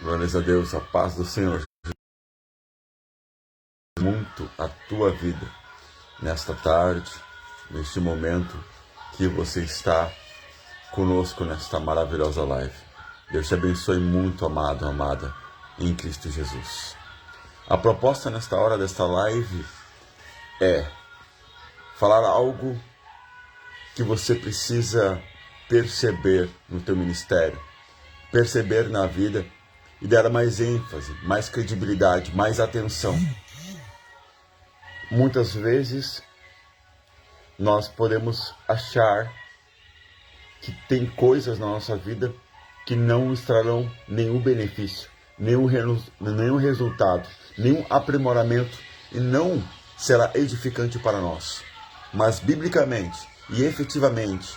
Glórias a Deus, a paz do Senhor. Muito a tua vida nesta tarde, neste momento que você está conosco nesta maravilhosa live. Deus te abençoe muito, amado, amada, em Cristo Jesus. A proposta nesta hora desta live é falar algo que você precisa perceber no teu ministério, perceber na vida e dar mais ênfase, mais credibilidade, mais atenção. Muitas vezes nós podemos achar que tem coisas na nossa vida que não nos trarão nenhum benefício, nenhum resultado, nenhum aprimoramento e não será edificante para nós. Mas biblicamente e efetivamente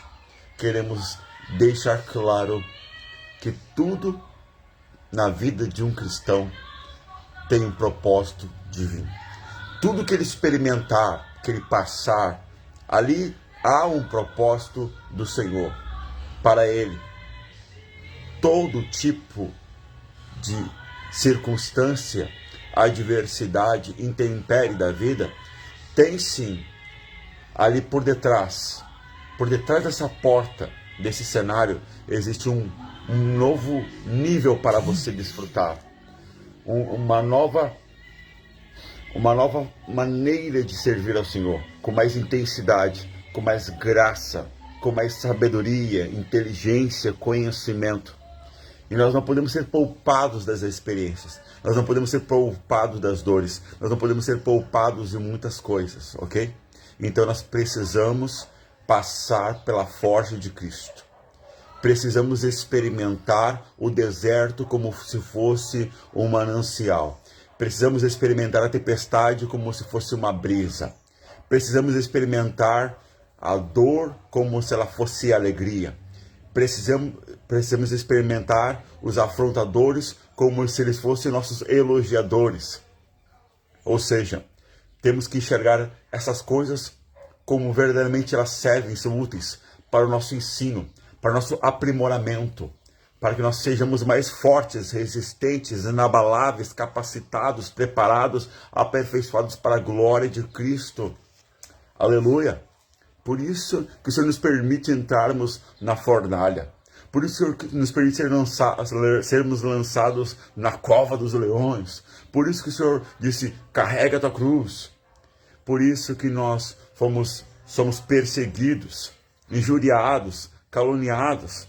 queremos deixar claro que tudo na vida de um cristão tem um propósito divino. Tudo que ele experimentar, que ele passar, ali há um propósito do Senhor para ele. Todo tipo de circunstância, adversidade, intempérie da vida, tem sim ali por detrás dessa porta, desse cenário, existe um novo nível para você desfrutar, uma nova maneira de servir ao Senhor, com mais intensidade, com mais graça, com mais sabedoria, inteligência, conhecimento. E nós não podemos ser poupados das experiências, nós não podemos ser poupados das dores, nós não podemos ser poupados de muitas coisas, ok? Então nós precisamos passar pela forja de Cristo. Precisamos experimentar o deserto como se fosse um manancial. Precisamos experimentar a tempestade como se fosse uma brisa. Precisamos experimentar a dor como se ela fosse alegria. Precisamos experimentar os afrontadores como se eles fossem nossos elogiadores. Ou seja, temos que enxergar essas coisas como verdadeiramente elas servem, são úteis para o nosso ensino, para o nosso aprimoramento, para que nós sejamos mais fortes, resistentes, inabaláveis, capacitados, preparados, aperfeiçoados para a glória de Cristo. Aleluia! Por isso que o Senhor nos permite entrarmos na fornalha. Por isso que o Senhor nos permite sermos lançados na cova dos leões. Por isso que o Senhor disse, carrega a tua cruz. Por isso que nós somos perseguidos, injuriados, caluniados.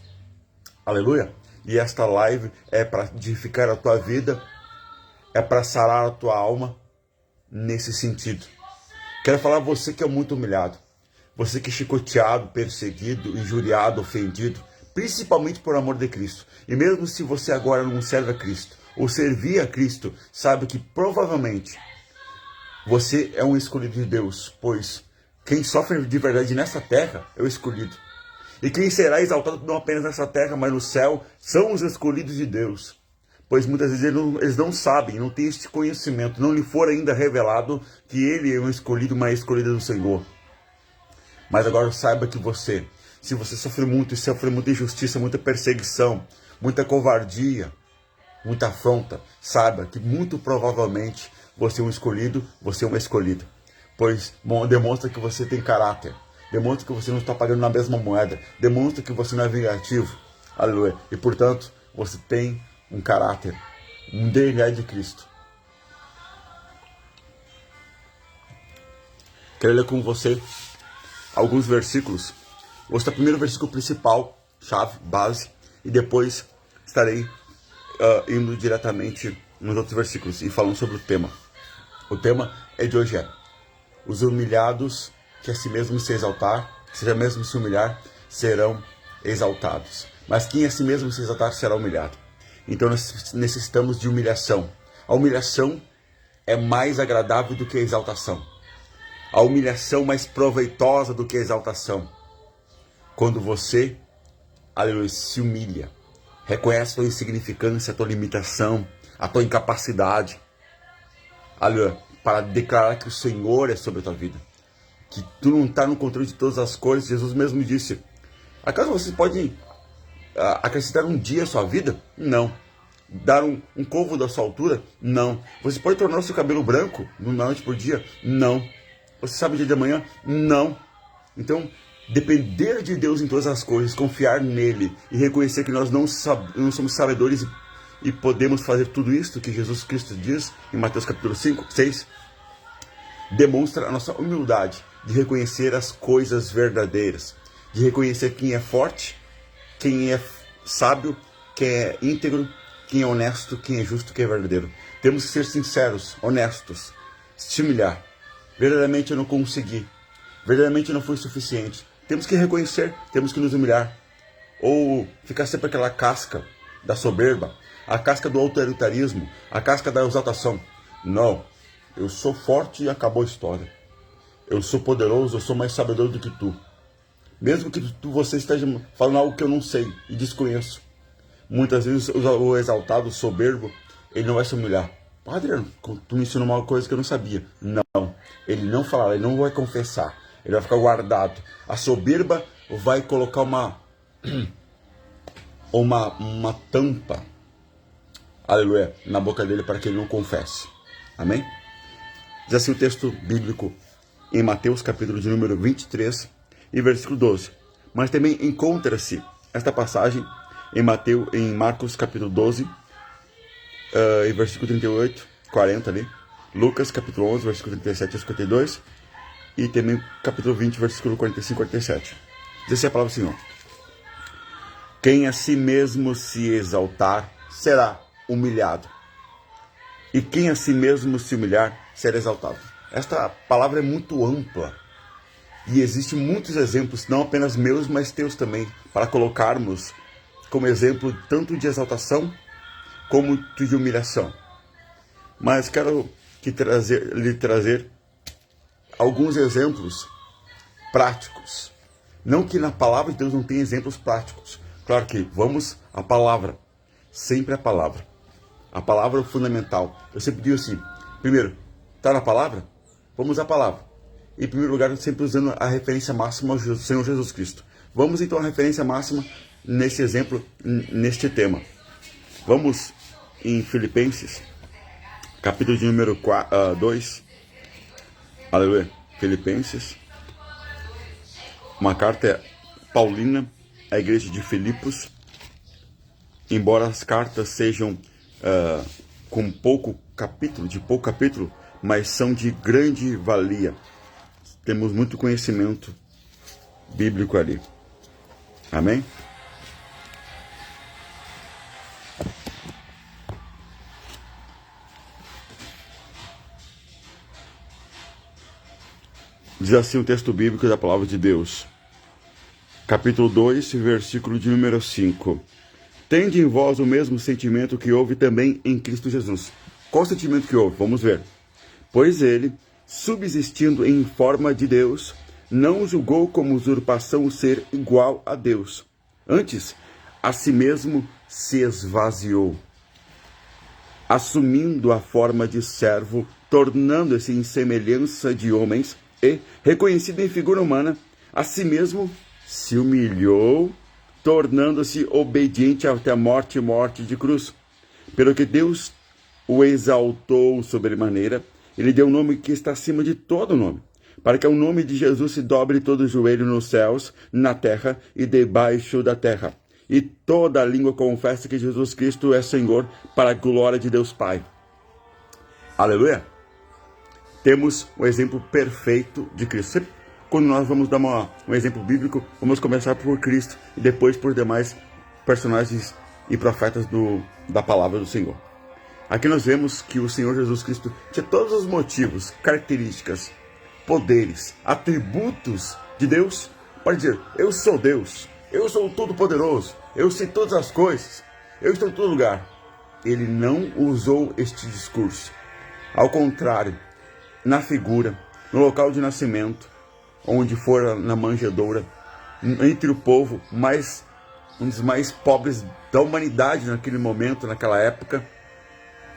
Aleluia! E esta live é para edificar a tua vida, é para sarar a tua alma nesse sentido. Quero falar a você que é muito humilhado, você que é chicoteado, perseguido, injuriado, ofendido, principalmente por amor de Cristo. E mesmo se você agora não serve a Cristo, ou servir a Cristo, sabe que provavelmente você é um escolhido de Deus, pois quem sofre de verdade nessa terra é o escolhido. E quem será exaltado não apenas nessa terra, mas no céu, são os escolhidos de Deus. Pois muitas vezes eles não sabem, não têm este conhecimento, não lhe for ainda revelado que ele é um escolhido, uma escolhida do Senhor. Mas agora saiba que se você sofre muito injustiça, muita perseguição, muita covardia, muita afronta, saiba que muito provavelmente você é um escolhido, você é uma escolhida. Pois demonstra que você tem caráter. Demonstra que você não está pagando na mesma moeda. Demonstra que você não é vingativo. Aleluia. E portanto, você tem um caráter, um DNA de Cristo. Quero ler com você alguns versículos. Vou citar primeiro o versículo principal, chave, base, e depois estarei indo diretamente nos outros versículos e falando sobre o tema. O tema de hoje é: os humilhados que a si mesmo se exaltar, seja mesmo se humilhar, serão exaltados. Mas quem a si mesmo se exaltar será humilhado. Então nós necessitamos de humilhação. A humilhação é mais agradável do que a exaltação. A humilhação mais proveitosa do que a exaltação. Quando você, aleluia, se humilha, reconhece a tua insignificância, a tua limitação, a tua incapacidade, aleluia, para declarar que o Senhor é sobre a tua vida. Que tu não está no controle de todas as coisas. Jesus mesmo disse, acaso você pode acrescentar um dia à sua vida? Não. dar um côvado da sua altura? Não. Você pode tornar o seu cabelo branco de uma noite por dia? Não. Você sabe o dia de amanhã? Não. Então, depender de Deus em todas as coisas, confiar nele e reconhecer que nós não somos sabedores e podemos fazer tudo isso que Jesus Cristo diz em Mateus capítulo 5, 6, demonstra a nossa humildade de reconhecer as coisas verdadeiras, de reconhecer quem é forte, quem é sábio, quem é íntegro, quem é honesto, quem é justo, quem é verdadeiro. Temos que ser sinceros, honestos, se humilhar. Verdadeiramente eu não consegui, verdadeiramente não foi suficiente. Temos que reconhecer, temos que nos humilhar. Ou ficar sempre aquela casca da soberba, a casca do autoritarismo, a casca da exaltação. Não, eu sou forte e acabou a história. Eu sou poderoso, eu sou mais sabedor do que tu. Mesmo que você esteja falando algo que eu não sei e desconheço. Muitas vezes o exaltado, o soberbo, ele não vai se humilhar. Padre, tu me ensinou uma coisa que eu não sabia. Não, ele não falará, ele não vai confessar. Ele vai ficar guardado. A soberba vai colocar uma tampa, aleluia, na boca dele para que ele não confesse. Amém? Diz assim o texto bíblico em Mateus capítulo de número 23 e versículo 12. Mas também encontra-se esta passagem em Marcos capítulo 12 e versículo 38, 40 ali. Lucas capítulo 11, versículo 37 a 52. E também capítulo 20, versículo 45 e 47. Diz assim a palavra do Senhor. Quem a si mesmo se exaltar, será humilhado. E quem a si mesmo se humilhar, será exaltado. Esta palavra é muito ampla. E existem muitos exemplos, não apenas meus, mas teus também, para colocarmos como exemplo tanto de exaltação como de humilhação. Mas quero lhe trazer alguns exemplos práticos. Não que na palavra de Deus não tenha exemplos práticos. Claro que vamos à palavra. Sempre a palavra. A palavra é o fundamental. Eu sempre digo assim, primeiro, está na palavra? Vamos à palavra. Em primeiro lugar, sempre usando a referência máxima ao Senhor Jesus Cristo. Vamos então à referência máxima nesse exemplo, neste tema. Vamos em Filipenses, capítulo de número 2. Aleluia. Filipenses. Uma carta paulina à igreja de Filipos. Embora as cartas sejam com pouco capítulo, mas são de grande valia. Temos muito conhecimento bíblico ali. Amém? Diz assim o texto bíblico da palavra de Deus. Capítulo 2, versículo de número 5. Tende em vós o mesmo sentimento que houve também em Cristo Jesus. Qual o sentimento que houve? Vamos ver. Pois ele, subsistindo em forma de Deus, não julgou como usurpação ser igual a Deus. Antes, a si mesmo se esvaziou, assumindo a forma de servo, tornando-se em semelhança de homens, e, reconhecido em figura humana, a si mesmo se humilhou, tornando-se obediente até a morte e morte de cruz. Pelo que Deus o exaltou sobremaneira, ele deu um nome que está acima de todo nome, para que ao nome de Jesus se dobre todo o joelho nos céus, na terra e debaixo da terra, e toda a língua confesse que Jesus Cristo é Senhor, para a glória de Deus Pai. Aleluia! Temos o exemplo perfeito de Cristo. Sempre quando nós vamos dar um exemplo bíblico, vamos começar por Cristo e depois por demais personagens e profetas da palavra do Senhor. Aqui nós vemos que o Senhor Jesus Cristo tinha todos os motivos, características, poderes, atributos de Deus para dizer, eu sou Deus, eu sou o Todo-Poderoso, eu sei todas as coisas, eu estou em todo lugar. Ele não usou este discurso. Ao contrário, na figura, no local de nascimento, onde for na manjedoura, entre o povo, um dos mais pobres da humanidade naquele momento, naquela época,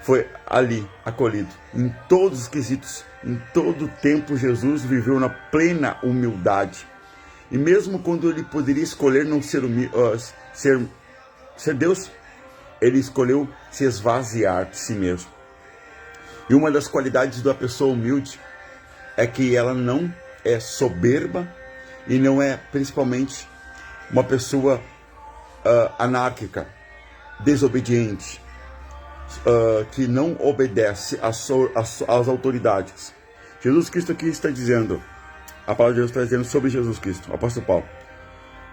foi ali acolhido. Em todos os quesitos, em todo o tempo, Jesus viveu na plena humildade. E mesmo quando ele poderia escolher não ser Deus, ele escolheu se esvaziar de si mesmo. E uma das qualidades da pessoa humilde é que ela não é soberba e não é principalmente uma pessoa anárquica, desobediente, que não obedece às autoridades. Jesus Cristo aqui está dizendo, a palavra de Deus está dizendo sobre Jesus Cristo, o apóstolo Paulo,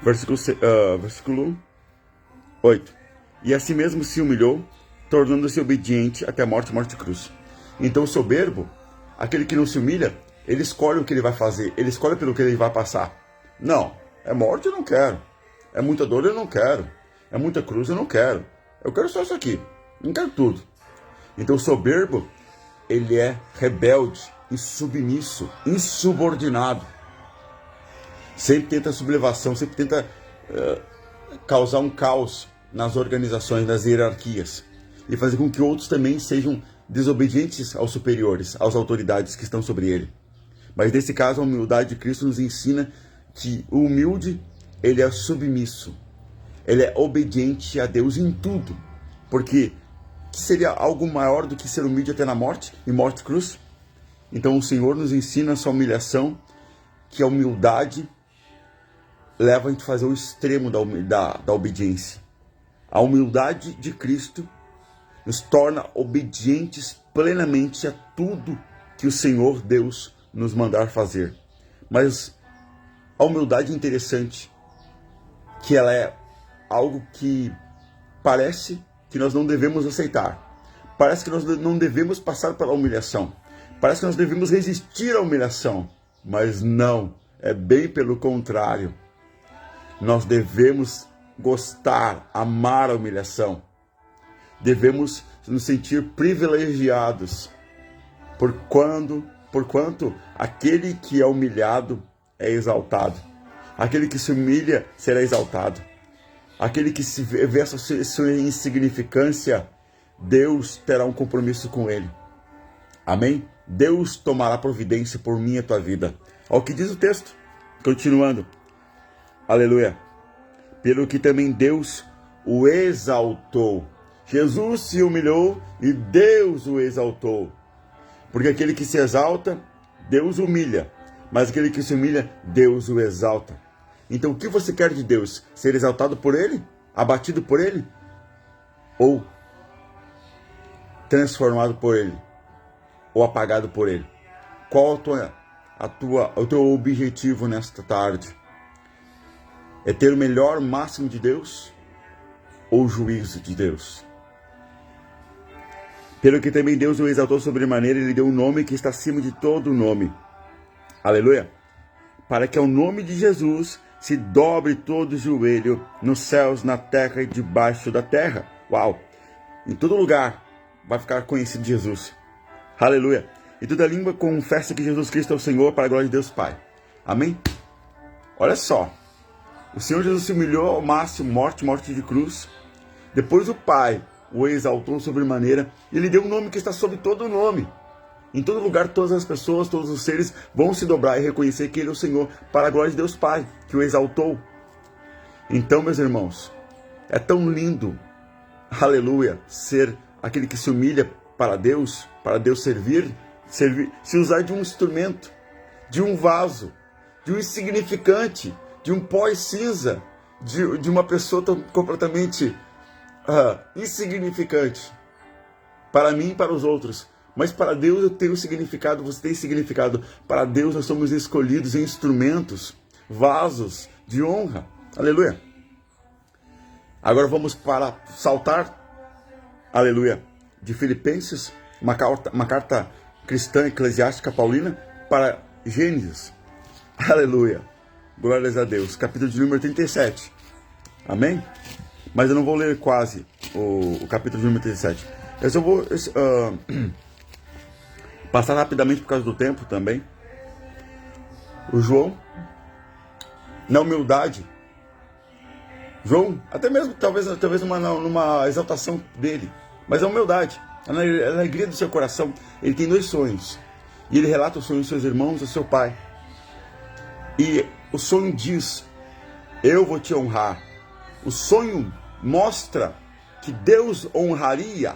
versículo 8. E assim mesmo se humilhou, tornando-se obediente até a morte de cruz. Então o soberbo, aquele que não se humilha, ele escolhe o que ele vai fazer, ele escolhe pelo que ele vai passar. Não, é morte eu não quero, é muita dor eu não quero, é muita cruz eu não quero, eu quero só isso aqui, não quero tudo. Então o soberbo, ele é rebelde, insubmisso, insubordinado, sempre tenta sublevação, sempre tenta causar um caos nas organizações, nas hierarquias, e fazer com que outros também sejam desobedientes aos superiores, às autoridades que estão sobre ele. Mas nesse caso, a humildade de Cristo nos ensina que o humilde, ele é submisso, ele é obediente a Deus em tudo, porque seria algo maior do que ser humilde até na morte, e morte de cruz? Então o Senhor nos ensina essa humilhação, que a humildade leva a gente a fazer o extremo da obediência. A humildade de Cristo nos torna obedientes plenamente a tudo que o Senhor Deus nos mandar fazer. Mas a humildade é interessante, que ela é algo que parece que nós não devemos aceitar. Parece que nós não devemos passar pela humilhação. Parece que nós devemos resistir à humilhação. Mas não, é bem pelo contrário. Nós devemos gostar, amar a humilhação. Devemos nos sentir privilegiados, porquanto aquele que é humilhado é exaltado. Aquele que se humilha será exaltado. Aquele que se vê a sua insignificância, Deus terá um compromisso com ele. Amém? Deus tomará providência por mim e a tua vida. Olha o que diz o texto. Continuando. Aleluia. Pelo que também Deus o exaltou. Jesus se humilhou e Deus o exaltou. Porque aquele que se exalta, Deus humilha. Mas aquele que se humilha, Deus o exalta. Então o que você quer de Deus? Ser exaltado por Ele? Abatido por Ele? Ou transformado por Ele? Ou apagado por Ele? Qual o teu objetivo nesta tarde? É ter o melhor máximo de Deus? Ou o juízo de Deus? Pelo que também Deus o exaltou sobremaneira, Ele deu um nome que está acima de todo nome. Aleluia! Para que ao nome de Jesus se dobre todo o joelho, nos céus, na terra e debaixo da terra. Uau! Em todo lugar vai ficar conhecido Jesus. Aleluia! E toda língua confessa que Jesus Cristo é o Senhor, para a glória de Deus Pai. Amém? Olha só. O Senhor Jesus se humilhou ao máximo, morte de cruz. Depois o Pai o exaltou sobremaneira e lhe deu um nome que está sobre todo o nome. Em todo lugar, todas as pessoas, todos os seres vão se dobrar e reconhecer que Ele é o Senhor, para a glória de Deus Pai, que o exaltou. Então, meus irmãos, é tão lindo, aleluia, ser aquele que se humilha para Deus servir, se usar de um instrumento, de um vaso, de um insignificante, de um pó e cinza, de uma pessoa tão completamente insignificante, para mim e para os outros. Mas para Deus eu tenho significado, você tem significado. Para Deus nós somos escolhidos em instrumentos, vasos de honra. Aleluia. Agora vamos para saltar, aleluia, de Filipenses, uma carta cristã eclesiástica paulina, para Gênesis. Aleluia. Glórias a Deus. Capítulo de número 37. Amém? Mas eu não vou ler quase o capítulo de número 37. Eu só vou passar rapidamente por causa do tempo também. O João, na humildade, João, até mesmo talvez numa exaltação dele, mas a humildade, a alegria do seu coração, ele tem 2 sonhos. E ele relata os sonhos dos seus irmãos e do seu pai. E o sonho diz: eu vou te honrar. O sonho mostra que Deus honraria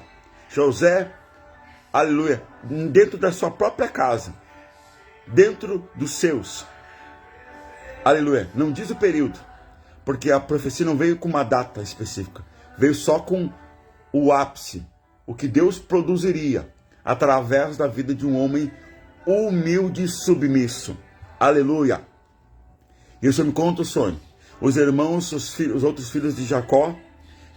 José, aleluia, dentro da sua própria casa, dentro dos seus, aleluia. Não diz o período, porque a profecia não veio com uma data específica, veio só com o ápice, o que Deus produziria através da vida de um homem humilde e submisso, aleluia. E o Senhor me conta o sonho. Os irmãos, os outros filhos de Jacó,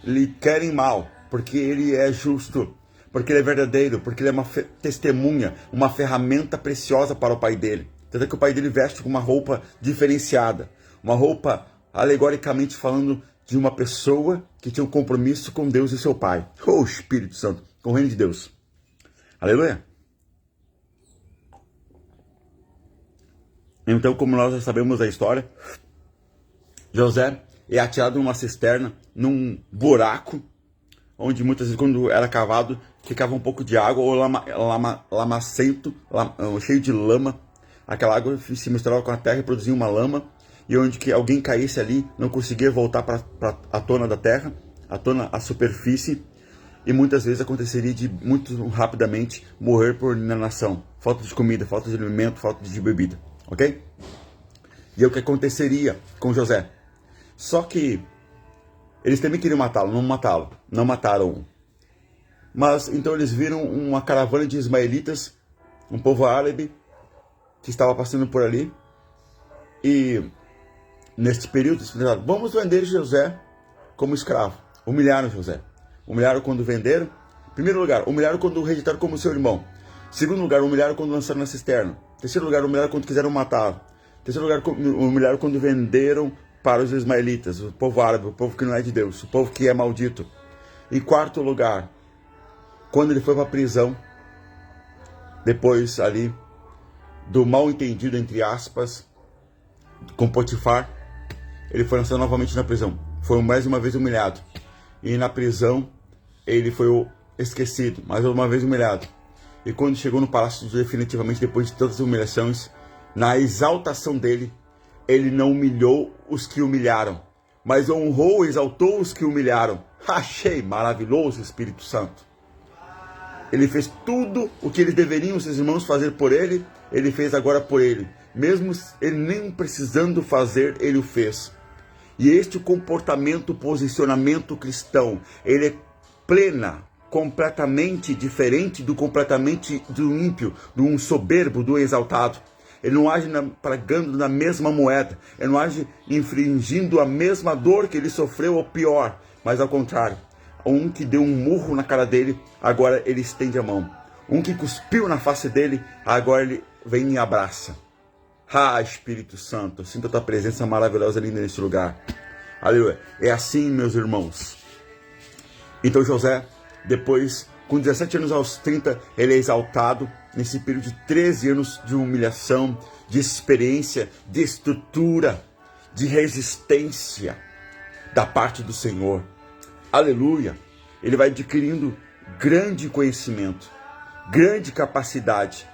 lhe querem mal, porque ele é justo, porque ele é verdadeiro, porque ele é uma testemunha, uma ferramenta preciosa para o pai dele. Tanto é que o pai dele veste com uma roupa diferenciada, uma roupa, alegoricamente falando, de uma pessoa que tinha um compromisso com Deus e seu pai. Oh, Espírito Santo, com o reino de Deus. Aleluia. Então, como nós já sabemos da história, José é atirado numa cisterna, num buraco, onde muitas vezes quando era cavado, ficava um pouco de água, ou lamacento, cheio de lama. Aquela água se misturava com a terra e produzia uma lama, e onde que alguém caísse ali, não conseguia voltar para a tona da terra, à superfície, e muitas vezes aconteceria de muito rapidamente morrer por inanição, falta de comida, falta de alimento, falta de bebida, ok? E é o que aconteceria com José. Só que eles também queriam matá-lo, não mataram. Mas então eles viram uma caravana de ismaelitas, um povo árabe que estava passando por ali. E neste período eles pensaram, vamos vender José como escravo. Humilharam José. Humilharam quando venderam. Em primeiro lugar, humilharam quando rejeitaram como seu irmão. Em segundo lugar, humilharam quando lançaram na cisterna. Em terceiro lugar, humilharam quando quiseram matá-lo. Em terceiro lugar, humilharam quando venderam para os ismaelitas, o povo árabe, o povo que não é de Deus, o povo que é maldito. Em quarto lugar, quando ele foi para a prisão, depois ali do mal entendido, entre aspas, com Potifar, ele foi lançado novamente na prisão. Foi mais uma vez humilhado. E na prisão, ele foi esquecido, mais uma vez humilhado. E quando chegou no palácio, definitivamente, depois de todas as humilhações, na exaltação dele, ele não humilhou os que humilharam, mas honrou e exaltou os que humilharam. Achei maravilhoso, Espírito Santo. Ele fez tudo o que eles deveriam, seus irmãos, fazer por ele, ele fez agora por ele. Mesmo ele nem precisando fazer, ele o fez. E este comportamento, posicionamento cristão, ele é completamente diferente do ímpio, do um soberbo, do exaltado. Ele não age pagando na mesma moeda. Ele não age infringindo a mesma dor que ele sofreu, ou pior. Mas ao contrário, um que deu um murro na cara dele, agora ele estende a mão. Um que cuspiu na face dele, agora ele vem e abraça. Ah, Espírito Santo, sinto a tua presença maravilhosa e linda neste lugar. Aleluia. É assim, meus irmãos. Então José, depois, com 17 anos aos 30, ele é exaltado. Nesse período de 13 anos de humilhação, de experiência, de estrutura, de resistência da parte do Senhor. Aleluia! Ele vai adquirindo grande conhecimento, grande capacidade,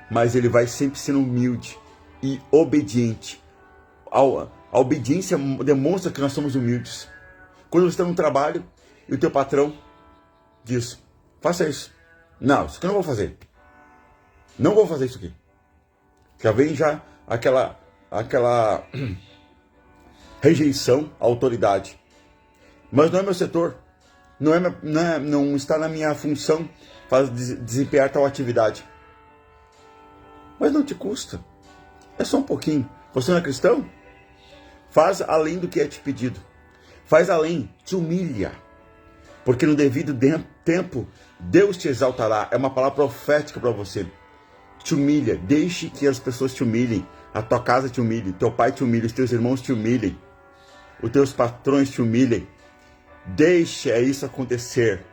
mas ele vai sempre sendo humilde e obediente. A obediência demonstra que nós somos humildes. Quando você está no trabalho e o teu patrão diz, faça isso. Não, isso aqui eu não vou fazer. Não vou fazer isso aqui. Já vem aquela rejeição à autoridade. Mas não é meu setor. Não está na minha função desempenhar tal atividade. Mas não te custa. É só um pouquinho. Você não é cristão? Faz além do que é te pedido. Faz além. Te humilha. Porque no devido tempo, Deus te exaltará. É uma palavra profética para você. Te humilha, deixe que as pessoas te humilhem, a tua casa te humilhe, teu pai te humilhe, os teus irmãos te humilhem, os teus patrões te humilhem. Deixe isso acontecer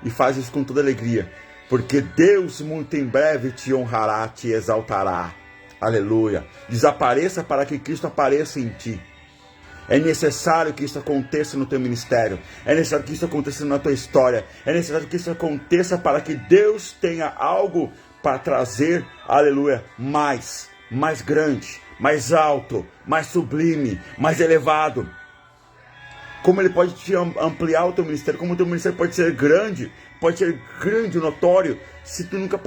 e faz isso com toda alegria, porque Deus muito em breve te honrará, te exaltará. Aleluia. Desapareça para que Cristo apareça em ti. É necessário que isso aconteça no teu ministério. É necessário que isso aconteça na tua história. É necessário que isso aconteça para que Deus tenha algo para trazer, aleluia, mais grande, mais alto, mais sublime, mais elevado. como Ele pode te ampliar o teu ministério, como o teu ministério pode ser grande, notório, se tu nunca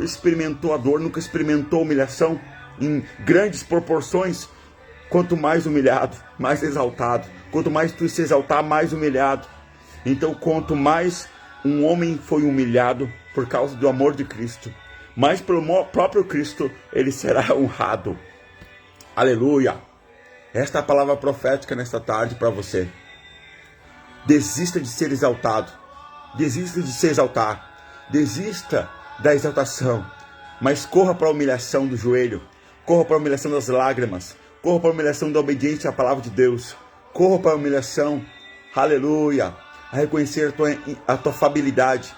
experimentou a dor, nunca experimentou humilhação em grandes proporções. Quanto mais humilhado, mais exaltado. Quanto mais tu se exaltar, mais humilhado. Então, quanto mais um homem foi humilhado por causa do amor de Cristo, mais pelo próprio Cristo ele será honrado. Aleluia! Esta é a palavra profética nesta tarde para você. Desista de ser exaltado. Desista de se exaltar. Desista da exaltação. Mas corra para a humilhação do joelho. Corra para a humilhação das lágrimas. Corra para a humilhação da obediência à palavra de Deus. Corra para a humilhação, aleluia, a reconhecer a tua fabilidade,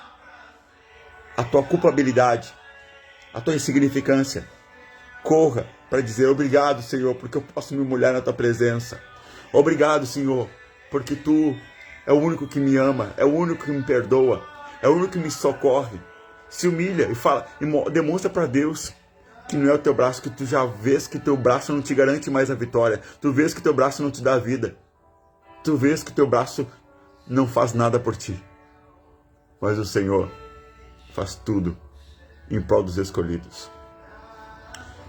a tua culpabilidade, a tua insignificância. Corra para dizer obrigado, Senhor, porque eu posso me humilhar na tua presença. Obrigado, Senhor, porque tu é o único que me ama, é o único que me perdoa, é o único que me socorre. Se humilha e fala, e demonstra para Deus que não é o teu braço, que tu já vês que teu braço não te garante mais a vitória. Tu vês que teu braço não te dá vida. Tu vês que teu braço não faz nada por ti. Mas o Senhor faz tudo em prol dos escolhidos.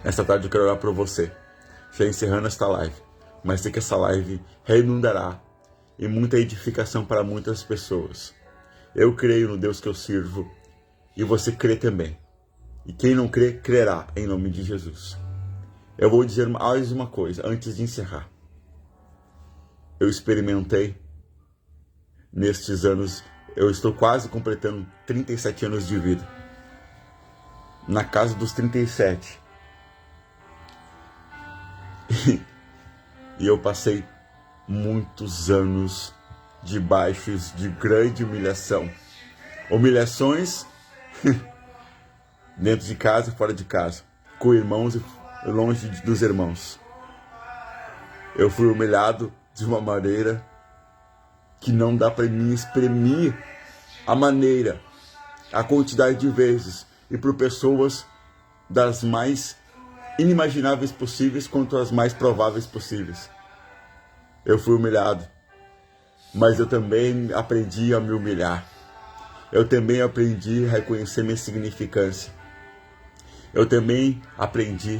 Esta tarde eu quero orar por você. Já encerrando esta live. Mas sei que essa live redundará em muita edificação para muitas pessoas. Eu creio no Deus que eu sirvo. E você crê também. E quem não crê, crerá em nome de Jesus. Eu vou dizer mais uma coisa antes de encerrar. Eu experimentei nestes anos, eu estou quase completando 37 anos de vida. Na casa dos 37. E eu passei muitos anos debaixo de grande humilhação. Humilhações dentro de casa e fora de casa, com irmãos e longe dos irmãos. Eu fui humilhado de uma maneira que não dá para mim exprimir a maneira, a quantidade de vezes, e por pessoas das mais inimagináveis possíveis quanto as mais prováveis possíveis. Eu fui humilhado, mas eu também aprendi a me humilhar. Eu também aprendi a reconhecer minha insignificância. Eu também aprendi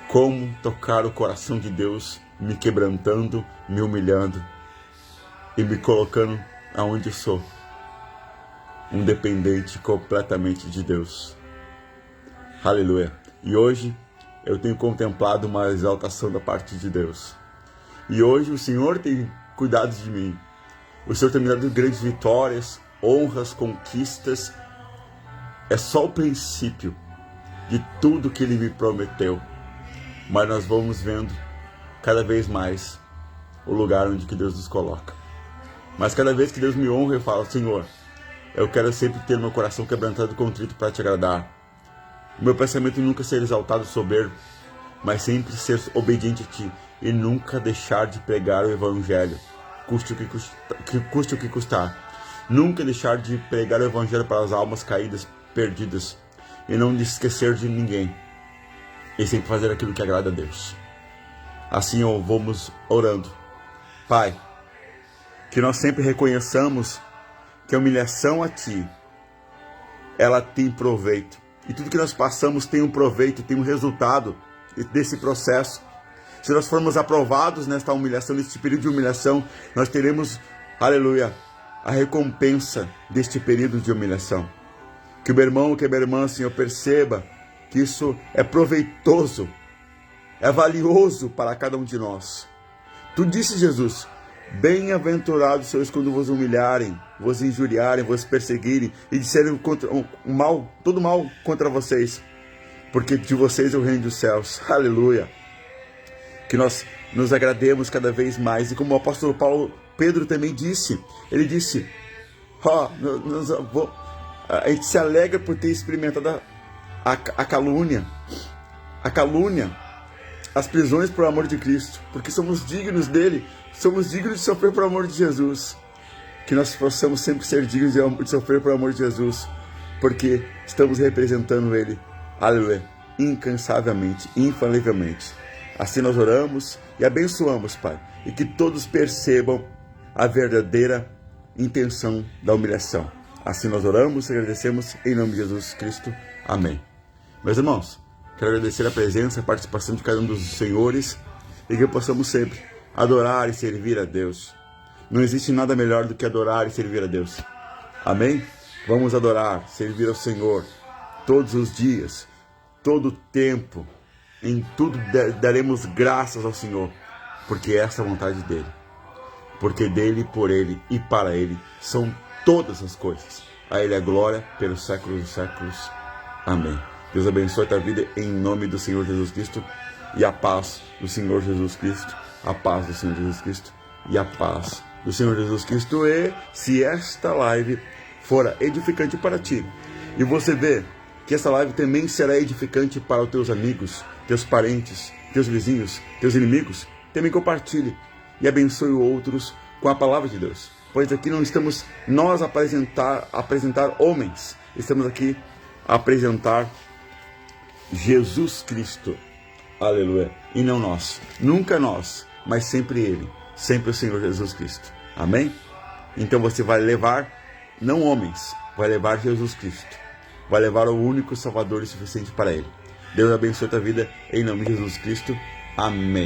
como tocar o coração de Deus, me quebrantando, me humilhando e me colocando aonde sou, um dependente completamente de Deus. Aleluia. E hoje eu tenho contemplado uma exaltação da parte de Deus. E hoje o Senhor tem cuidado de mim. O Senhor tem me dado grandes vitórias, honras, conquistas. É só o princípio de tudo que Ele me prometeu. Mas nós vamos vendo cada vez mais o lugar onde que Deus nos coloca. Mas cada vez que Deus me honra, eu falo, Senhor, eu quero sempre ter meu coração quebrantado e contrito para te agradar. Meu pensamento nunca ser exaltado e soberbo, mas sempre ser obediente a ti e nunca deixar de pregar o Evangelho, custe o que custar. Nunca deixar de pregar o Evangelho para as almas caídas, perdidas, e não esquecer de ninguém, e sempre fazer aquilo que agrada a Deus. Assim vamos orando. Pai, que nós sempre reconheçamos que a humilhação a Ti, ela tem proveito. E tudo que nós passamos tem um proveito, tem um resultado desse processo. Se nós formos aprovados nesta humilhação, neste período de humilhação, nós teremos, aleluia, a recompensa deste período de humilhação. Que o meu irmão, que a minha irmã, Senhor, perceba que isso é proveitoso, é valioso para cada um de nós. Tu disse, Jesus, bem-aventurados sois quando vos humilharem, vos injuriarem, vos perseguirem e disserem todo mal contra vocês, porque de vocês é o reino dos céus. Aleluia. Que nós nos agrademos cada vez mais. E como o apóstolo Pedro também disse, ele disse, a gente se alegra por ter experimentado a calúnia, as prisões por amor de Cristo, porque somos dignos dele, somos dignos de sofrer por amor de Jesus. Que nós possamos sempre ser dignos de sofrer por amor de Jesus, porque estamos representando ele, aleluia, incansavelmente, infalivelmente. Assim nós oramos e abençoamos, Pai, e que todos percebam a verdadeira intenção da humilhação. Assim nós oramos e agradecemos em nome de Jesus Cristo. Amém. Meus irmãos, quero agradecer a presença e a participação de cada um dos senhores e que possamos sempre adorar e servir a Deus. Não existe nada melhor do que adorar e servir a Deus. Amém? Vamos adorar, servir ao Senhor todos os dias, todo o tempo. Em tudo daremos graças ao Senhor, porque essa é a vontade dEle. Porque dEle, por Ele e para Ele são todas as coisas. A Ele a glória pelos séculos dos séculos. Amém. Deus abençoe a tua vida em nome do Senhor Jesus Cristo. E a paz do Senhor Jesus Cristo. A paz do Senhor Jesus Cristo. E a paz do Senhor Jesus Cristo. E se esta live fora edificante para ti, e você vê que essa live também será edificante para os teus amigos, teus parentes, teus vizinhos, teus inimigos, também compartilhe e abençoe outros com a palavra de Deus. Pois aqui não estamos nós a apresentar homens, estamos aqui a apresentar Jesus Cristo. Aleluia. E não nós, nunca nós, mas sempre Ele, sempre o Senhor Jesus Cristo. Amém? Então você vai levar, não homens, vai levar Jesus Cristo. Vai levar o único Salvador e suficiente para Ele. Deus abençoe a tua vida em nome de Jesus Cristo. Amém.